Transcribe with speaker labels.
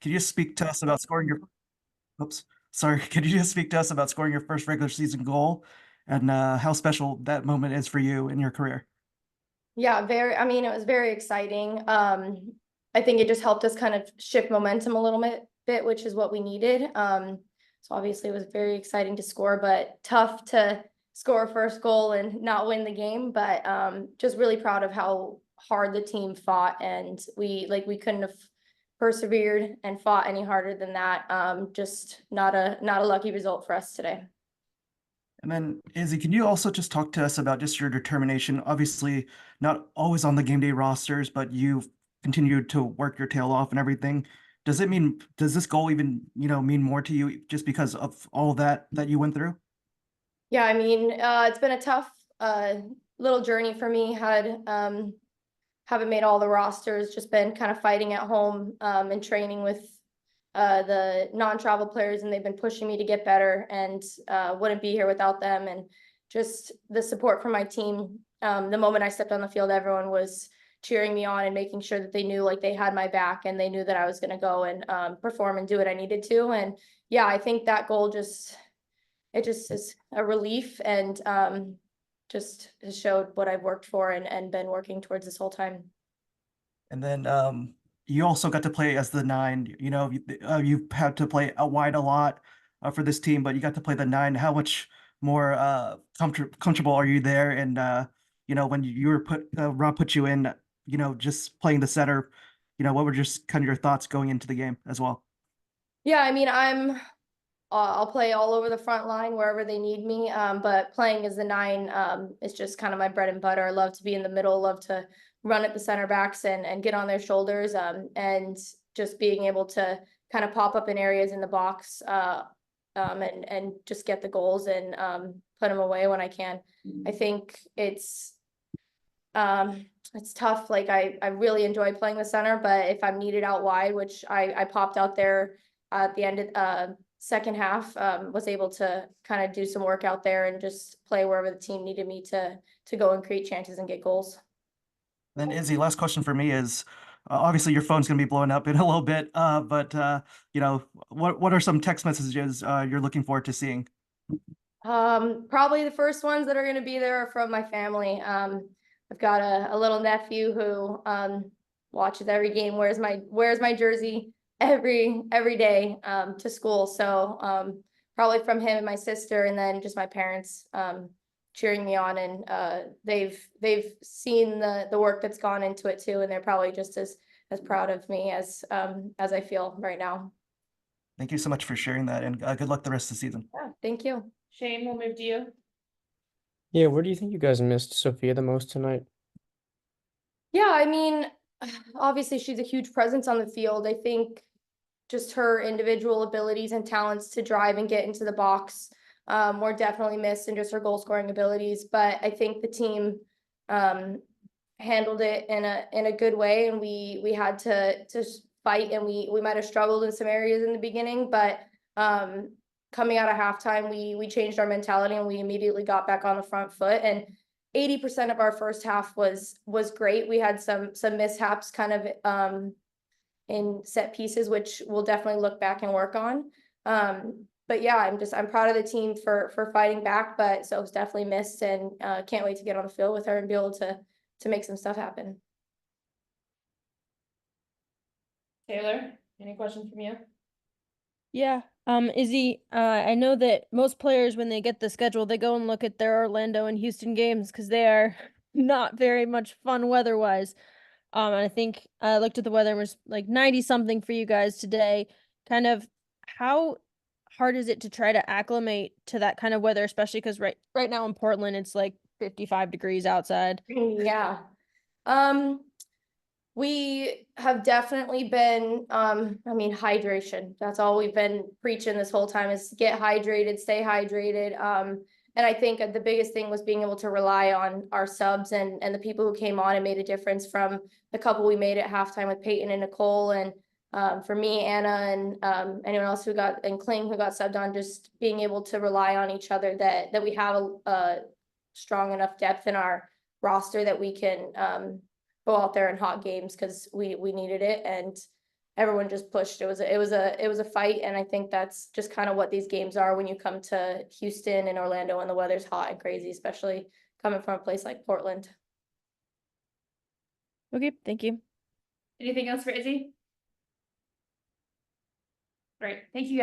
Speaker 1: Could you just speak to us about scoring your, oops, sorry, could you just speak to us about scoring your first regular season goal and how special that moment is for you in your career?
Speaker 2: Yeah, I mean, it was very exciting. I think it just helped us kind of shift momentum a little bit, which is what we needed. So obviously it was very exciting to score, but tough to score a first goal and not win the game. But just really proud of how hard the team fought, and we couldn't have persevered and fought any harder than that. Just not a lucky result for us today.
Speaker 1: And then, Izzy, can you also just talk to us about just your determination? Obviously, not always on the game day rosters, but you've continued to work your tail off and everything. Does this goal even, mean more to you just because of all that you went through?
Speaker 2: Yeah, I mean, it's been a tough little journey for me. Haven't made all the rosters, just been kind of fighting at home and training with the non-travel players, and they've been pushing me to get better, and wouldn't be here without them. And just the support from my team. The moment I stepped on the field, everyone was cheering me on and making sure that they knew like they had my back, and they knew that I was going to go and perform and do what I needed to. And yeah, I think that goal just is a relief, and just has showed what I've worked for and been working towards this whole time.
Speaker 1: And then you also got to play as the nine. You've had to play out wide a lot for this team, but you got to play the nine. How much more comfortable are you there? And when you were Rob put you in, just playing the center, what were just kind of your thoughts going into the game as well?
Speaker 2: Yeah, I mean, I'll play all over the front line wherever they need me. But playing as the nine is just kind of my bread and butter. I love to be in the middle, love to run at the center backs and get on their shoulders. And just being able to kind of pop up in areas in the box and just get the goals and put them away when I can. I think it's tough. Like I really enjoy playing the center, but if I'm needed out wide, which I popped out there at the end of second half, was able to kind of do some work out there and just play wherever the team needed me to go and create chances and get goals.
Speaker 1: Then Izzy, last question for me is obviously your phone's gonna be blowing up in a little bit, but what are some text messages you're looking forward to seeing?
Speaker 2: Probably the first ones that are going to be there are from my family. I've got a little nephew who watches every game, wears my jersey every day to school. So probably from him and my sister, and then just my parents cheering me on, and they've seen the work that's gone into it too, and they're probably just as proud of me as I feel right now.
Speaker 1: Thank you so much for sharing that, and good luck the rest of the season.
Speaker 2: Yeah, thank you.
Speaker 3: Shane, we'll move to you.
Speaker 4: Yeah, where do you think you guys missed Sophia the most tonight?
Speaker 2: Yeah, I mean, obviously she's a huge presence on the field. I think just her individual abilities and talents to drive and get into the box were definitely missed, and just her goal scoring abilities. But I think the team handled it in a good way, and we had to fight, and we might have struggled in some areas in the beginning, but coming out of halftime, we changed our mentality, and we immediately got back on the front foot. And 80% of our first half was great. We had some mishaps kind of in set pieces, which we'll definitely look back and work on. But yeah, I'm proud of the team for fighting back, but so it's definitely missed, and can't wait to get on the field with her and be able to make some stuff happen.
Speaker 3: Taylor, any questions from you?
Speaker 5: Yeah. Izzy, I know that most players, when they get the schedule, they go and look at their Orlando and Houston games because they are not very much fun weather-wise. And I think I looked at the weather and was like 90 something for you guys today. Kind of how hard is it to try to acclimate to that kind of weather, especially because right now in Portland it's like 55 degrees outside.
Speaker 2: Yeah. We have definitely been, I mean, hydration. That's all we've been preaching this whole time, is get hydrated, stay hydrated. And I think the biggest thing was being able to rely on our subs and the people who came on and made a difference, from the couple we made at halftime with Peyton and Nicole, and for me, Anna, and anyone else and Kling who got subbed on, just being able to rely on each other, that we have a strong enough depth in our roster that we can go out there in hot games, because we needed it. And everyone just pushed. It was a fight, and I think that's just kind of what these games are when you come to Houston and Orlando and the weather's hot and crazy, especially coming from a place like Portland.
Speaker 5: Okay, thank you.
Speaker 3: Anything else for Izzy? Great, thank you.